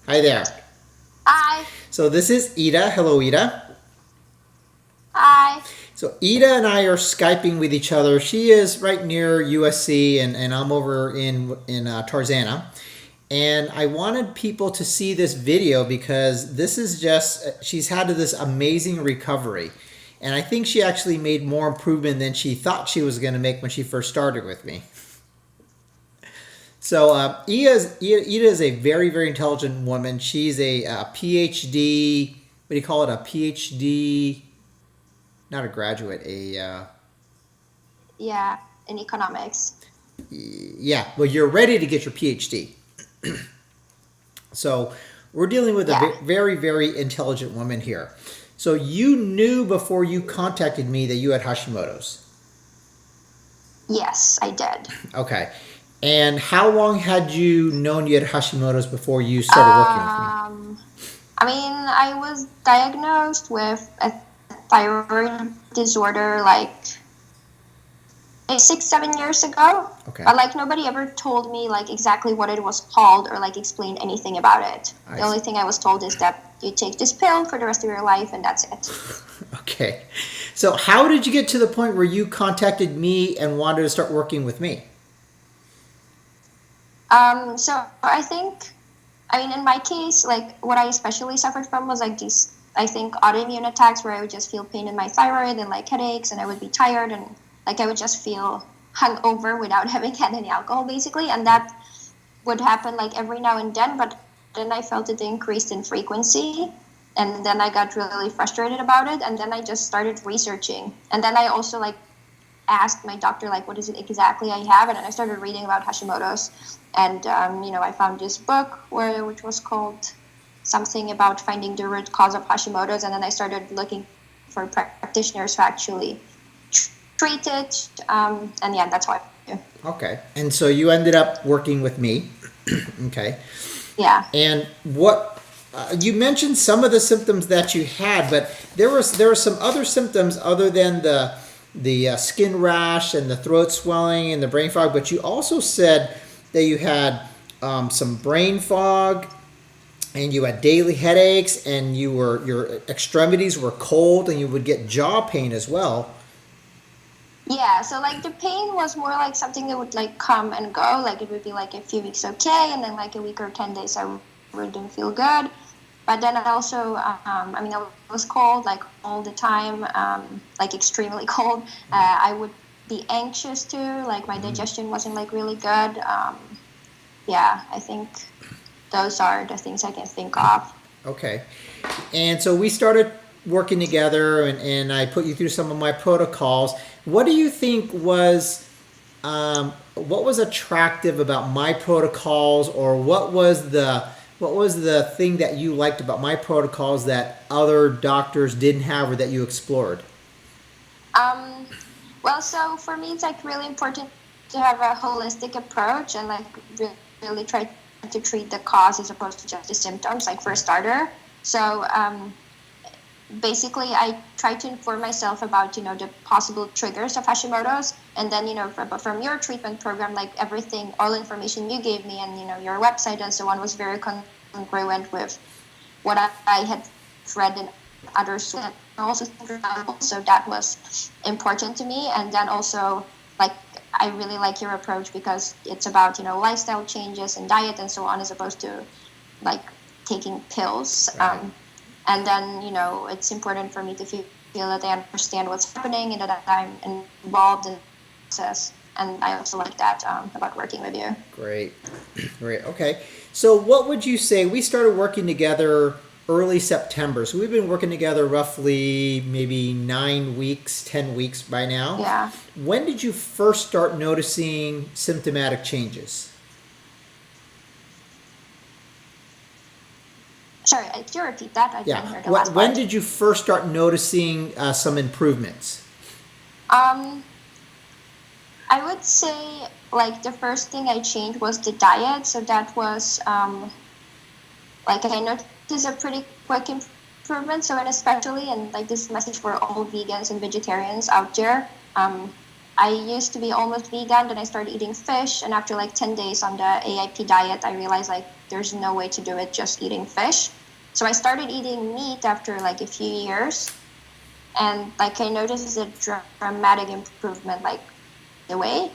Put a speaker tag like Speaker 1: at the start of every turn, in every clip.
Speaker 1: Hi there.
Speaker 2: Hi.
Speaker 1: So this is Ida. Hello, Ida.
Speaker 2: Hi.
Speaker 1: So Ida and I are Skyping with each other. She is right near USC, and I'm over in Tarzana. And I wanted people to see this video because this is just she's had this amazing recovery, and I think she actually made more improvement than she thought she was going to make when she first started with me. So Ida is a very intelligent woman. She's a PhD. What do you call it? A PhD, not a graduate.
Speaker 2: Yeah, in economics.
Speaker 1: Yeah. Well, you're ready to get your PhD. So we're dealing with a
Speaker 2: Yeah.
Speaker 1: very intelligent woman here. So you knew before you contacted me that you had Hashimoto's.
Speaker 2: Yes, I did.
Speaker 1: Okay. And how long had you known you had Hashimoto's before you started working with me?
Speaker 2: Um, I was diagnosed with a thyroid disorder like 6, 7 years ago.
Speaker 1: Okay.
Speaker 2: But like nobody ever told me like exactly what it was called or like explained anything about it.
Speaker 1: I
Speaker 2: The
Speaker 1: see.
Speaker 2: only thing I was told is that you take this pill for the rest of your life and that's it.
Speaker 1: Okay. So how did you get to the point where you contacted me and wanted to start working with me?
Speaker 2: So I think, in my case, like what I especially suffered from was like these, I think, autoimmune attacks where I would just feel pain in my thyroid and like headaches, and I would be tired and like I would just feel hungover without having had any alcohol, basically, and that would happen like every now and then. But then I felt it increased in frequency, and then I got really frustrated about it, and then I just started researching, and then I also like asked my doctor like what is it exactly I have, and then I started reading about Hashimoto's, and I found this book which was called something about finding the root cause of Hashimoto's, and then I started looking for practitioners who actually treat it, and yeah, that's how I do.
Speaker 1: Okay. And so you ended up working with me. Okay.
Speaker 2: Yeah.
Speaker 1: And what you mentioned some of the symptoms that you had, but there were some other symptoms other than the skin rash and the throat swelling and the brain fog. But you also said that you had some brain fog and you had daily headaches and your extremities were cold and you would get jaw pain as well.
Speaker 2: Yeah, so like the pain was more like something that would like come and go. Like it would be like a few weeks okay, and then like a week or 10 days I wouldn't feel good. But then I also, I was cold like all the time, like extremely cold. I would be anxious too. Like my digestion wasn't like really good. Yeah, I think those are the things I can think of.
Speaker 1: Okay. And so we started working together, and I put you through some of my protocols. What do you think what was attractive about my protocols, or what was the thing that you liked about my protocols that other doctors didn't have or that you explored?
Speaker 2: Um, well, so for me, it's like really important to have a holistic approach and like really try to treat the cause as opposed to just the symptoms, like for a starter. So basically, I try to inform myself about, the possible triggers of Hashimoto's. And then, from your treatment program, like everything, all information you gave me and, your website and so on was very congruent with what I had read in other sources, also, so that was important to me. And then also, like, I really like your approach because it's about, lifestyle changes and diet and so on, as opposed to like taking pills.
Speaker 1: Right.
Speaker 2: And then, it's important for me to feel that I understand what's happening and that I'm involved in the process. And I also like that about working with you.
Speaker 1: Great. Great. Okay. So, what would you say? We started working together early September. So, we've been working together roughly maybe 9 weeks, 10 weeks by now.
Speaker 2: Yeah.
Speaker 1: When did you first start noticing symptomatic changes?
Speaker 2: Sorry, could you repeat that? I
Speaker 1: Yeah.
Speaker 2: didn't hear the last
Speaker 1: When
Speaker 2: part.
Speaker 1: did you first start noticing some improvements?
Speaker 2: Um, I would say like the first thing I changed was the diet. So that was like I noticed a pretty quick improvement. So and especially and like this message for all vegans and vegetarians out there. I used to be almost vegan, then I started eating fish, and after like 10 days on the AIP diet, I realized like there's no way to do it just eating fish. So I started eating meat after like a few years, and like I noticed a dramatic improvement like the way.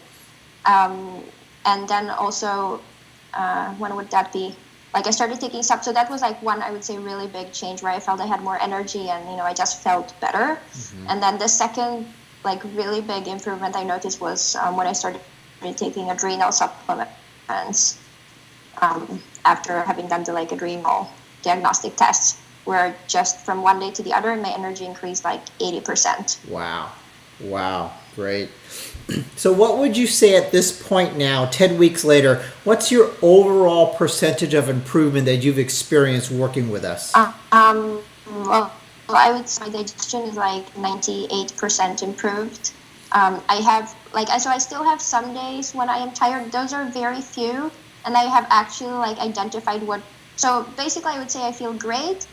Speaker 2: And then also, when would that be? Like I started taking steps. So that was like one, I would say, really big change where I felt I had more energy and, I just felt better. And then the second, like really big improvement I noticed was when I started taking adrenal supplements after having done the like adrenal diagnostic tests, where just from one day to the other, my energy increased like 80%.
Speaker 1: Wow. Great. So what would you say at this point now, 10 weeks later, what's your overall percentage of improvement that you've experienced working with us?
Speaker 2: Well, I would say my digestion is like 98% improved. I have so I still have some days when I am tired. Those are very few, and I have actually like identified what. So basically, I would say I feel great,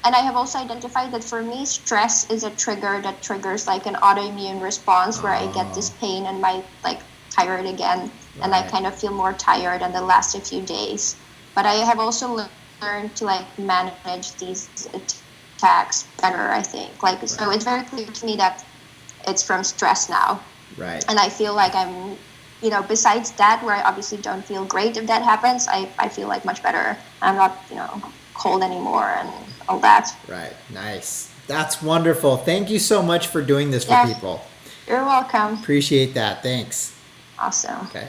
Speaker 2: and I have also identified that for me, stress is a trigger that triggers like an autoimmune response where I get this pain and my like tired again, and I kind of feel more tired, and it lasts a few days. But I have also learned to like manage these attacks better, I think. So it's very clear to me that it's from stress now.
Speaker 1: Right.
Speaker 2: And I feel like I'm, besides that, where I obviously don't feel great if that happens, I feel like much better. I'm not, cold anymore and all that.
Speaker 1: Right. Nice. That's wonderful. Thank you so much for doing this for people.
Speaker 2: You're welcome.
Speaker 1: Appreciate that. Thanks.
Speaker 2: Awesome.
Speaker 1: Okay.